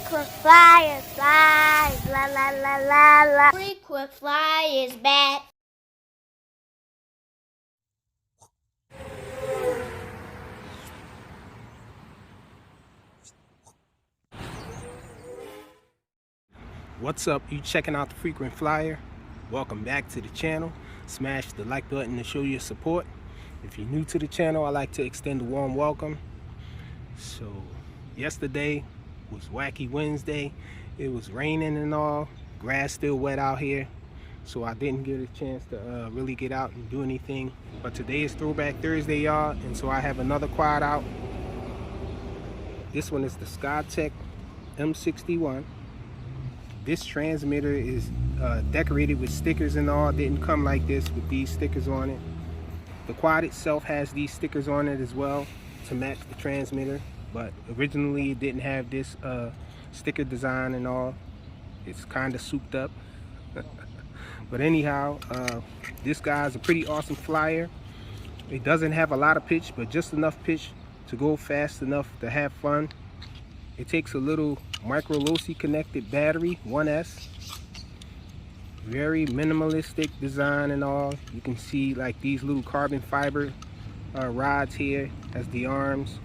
Frequent flyer, flies, la la la la la. Frequent flyers back. What's up? You checking out the Frequent Flyer? Welcome back to the channel. Smash the like button to show your support. If you're new to the channel, I'd like to extend a warm welcome. So yesterday was Wacky Wednesday. It was raining and all. Grass still wet out here, so I didn't get a chance to really get out and do anything. But today is Throwback Thursday, y'all, and so I have another quad out. This one is the Skytech M61. This transmitter is decorated with stickers and all. Didn't come like this with these stickers on it. The quad itself has these stickers on it as well to match the transmitter, but originally it didn't have this sticker design and all. It's kind of souped up. But anyhow, this guy's a pretty awesome flyer. It doesn't have a lot of pitch, but just enough pitch to go fast enough to have fun. It takes a little micro low-C connected battery, 1S. Very minimalistic design and all. You can see like these little carbon fiber rods here as the arms.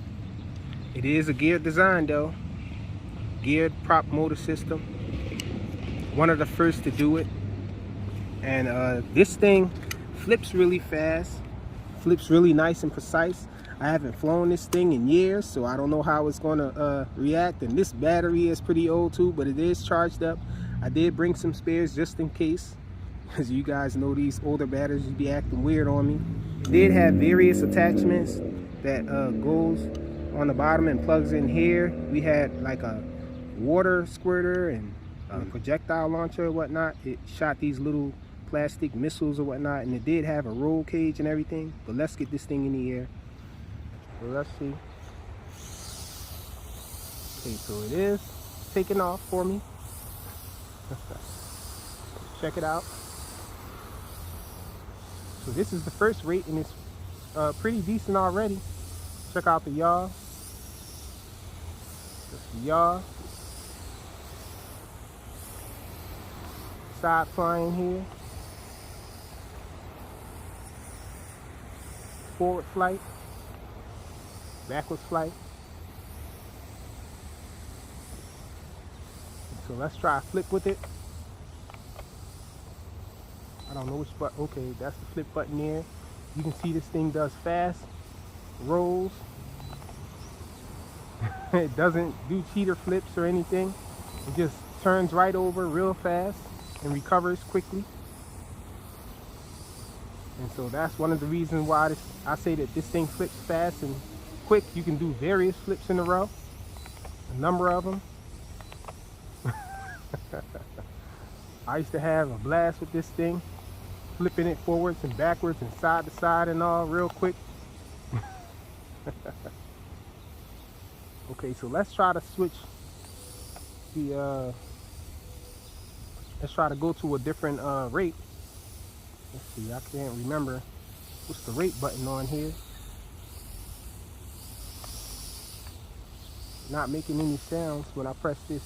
It is a geared design though. Geared prop motor system. One of the first to do it. And this thing flips really fast. Flips really nice and precise. I haven't flown this thing in years, so I don't know how it's going to react. And this battery is pretty old too, but it is charged up. I did bring some spares just in case. As you guys know, these older batteries be acting weird on me. It did have various attachments that goes on the bottom and plugs in here. We had like a water squirter and a projectile launcher or whatnot. It shot these little plastic missiles or whatnot, and it did have a roll cage and everything. But let's get this thing in the air. So let's see. Okay, so it is taking off for me. Check it out. So this is the first rate, and it's pretty decent already. Check out the yaw. That's the yaw. Side flying here. Forward flight. Backwards flight. So let's try a flip with it. I don't know which button. Okay, that's the flip button there. You can see this thing does fast rolls. It doesn't do cheater flips or anything. It just turns right over real fast and recovers quickly. And so that's one of the reasons why I say that this thing flips fast and quick. You can do various flips in a row, a number of them. I used to have a blast with this thing, flipping it forwards and backwards and side to side and all real quick. Okay, so let's try to switch the let's try to go to a different rate. Let's see, I can't remember what's the rate button on here. Not making any sounds when I press this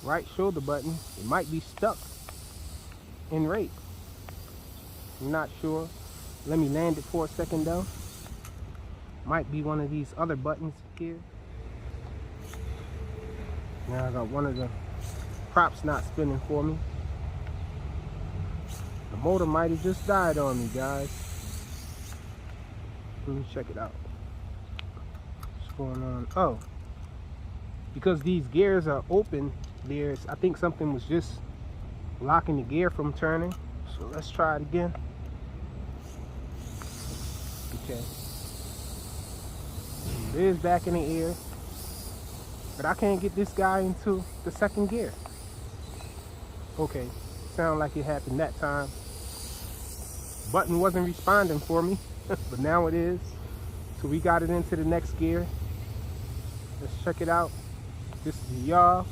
right shoulder button. It might be stuck in rate. I'm not sure. Let me land it for a second though. Might be one of these other buttons here. Now I got one of the props not spinning for me. The motor might have just died on me, guys. Let me check it out. What's going on? Oh, because these gears are open, I think something was just blocking the gear from turning. So let's try it again. Okay. It is back in the air, but I can't get this guy into the second gear. Okay, sound like it happened that time. Button wasn't responding for me, but now it is. So we got it into the next gear. Let's check it out. This is the yaw.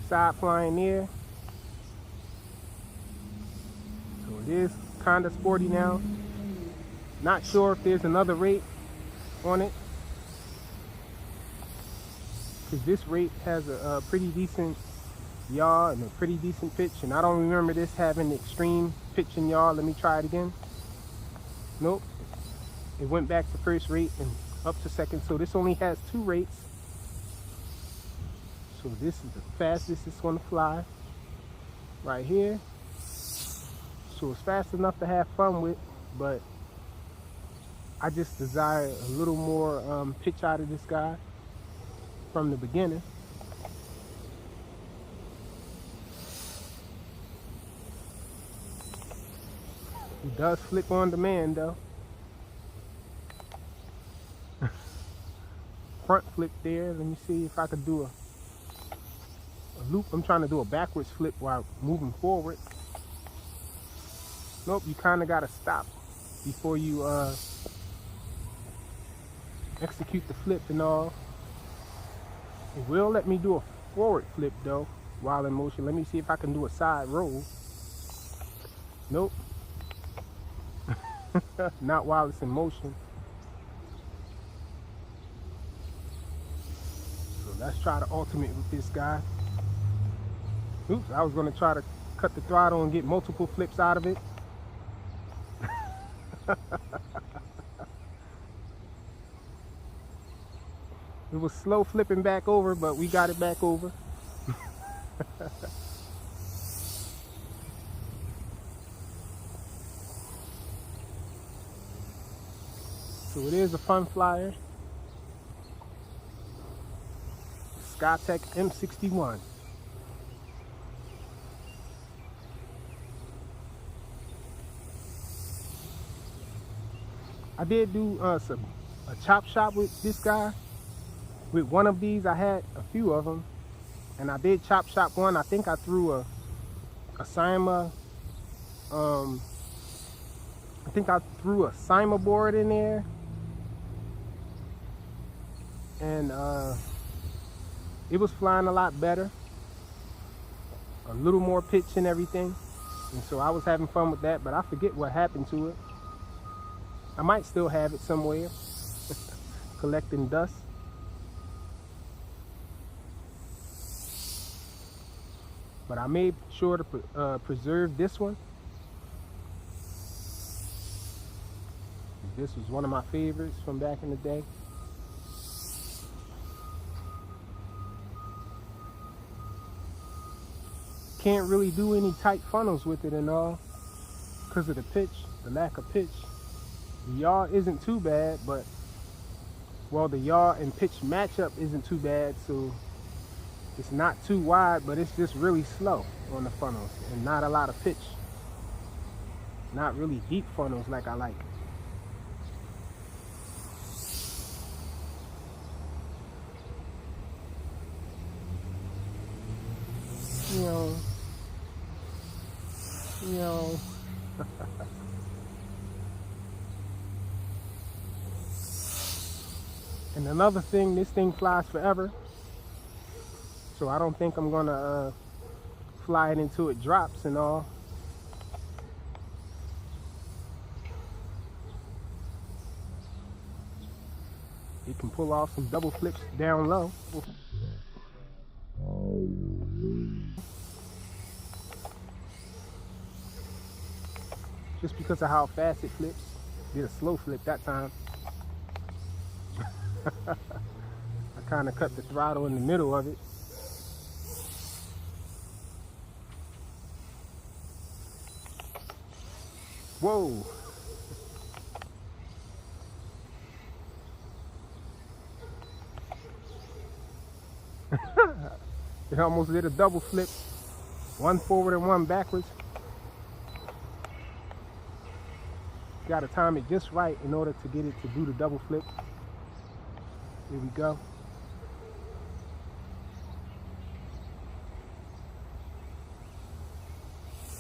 Side flying there. So it is kind of sporty now. Not sure if there's another rate on it. because this rate has a pretty decent yaw and a pretty decent pitch, and I don't remember this having extreme pitch and yaw. Let me try it again. Nope, it went back to first rate and up to second, so this only has 2 rates. So this is the fastest it's going to fly right here. So it's fast enough to have fun with, but I just desire a little more pitch out of this guy from the beginning. He does flip on demand though. Front flip there. Let me see if I could do a loop. I'm trying to do a backwards flip while moving forward. Nope, you kind of got to stop before you execute the flip and all. It will let me do a forward flip though while in motion. Let me see if I can do a side roll. Nope. Not while it's in motion. So let's try the ultimate with this guy. Oops, I was going to try to cut the throttle and get multiple flips out of it. It was slow flipping back over, but we got it back over. So it is a fun flyer. Skytech M61. I did do a chop shop with this guy. With one of these, I had a few of them, and I did chop shop one. I think I threw a Cyma. I think I threw a Cyma board in there, and it was flying a lot better, a little more pitch and everything, and so I was having fun with that. But I forget what happened to it. I might still have it somewhere, collecting dust. But I made sure to preserve this one. This was one of my favorites from back in the day. Can't really do any tight funnels with it and all because of the pitch, the lack of pitch. The yaw isn't too bad, but well, the yaw and pitch matchup isn't too bad, so it's not too wide, but it's just really slow on the funnels and not a lot of pitch. Not really deep funnels like I like. You know. And another thing, this thing flies forever. So I don't think I'm gonna fly it until it drops and all. It can pull off some double flips down low. Just because of how fast it flips. Did a slow flip that time. I kind of cut the throttle in the middle of it. Whoa. It almost did a double flip. One forward and one backwards. Got to time it just right in order to get it to do the double flip. Here we go.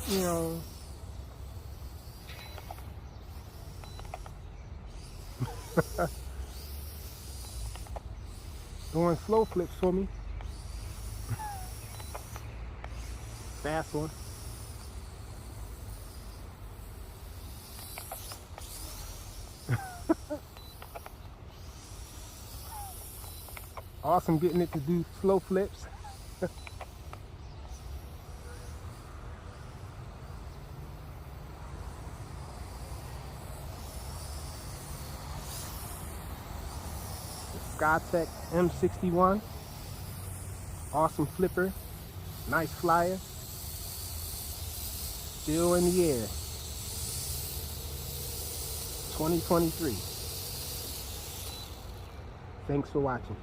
You know. Doing slow flips for me. Fast one. Awesome getting it to do slow flips. Skytech M61. Awesome flipper. Nice flyer. Still in the air. 2023. Thanks for watching.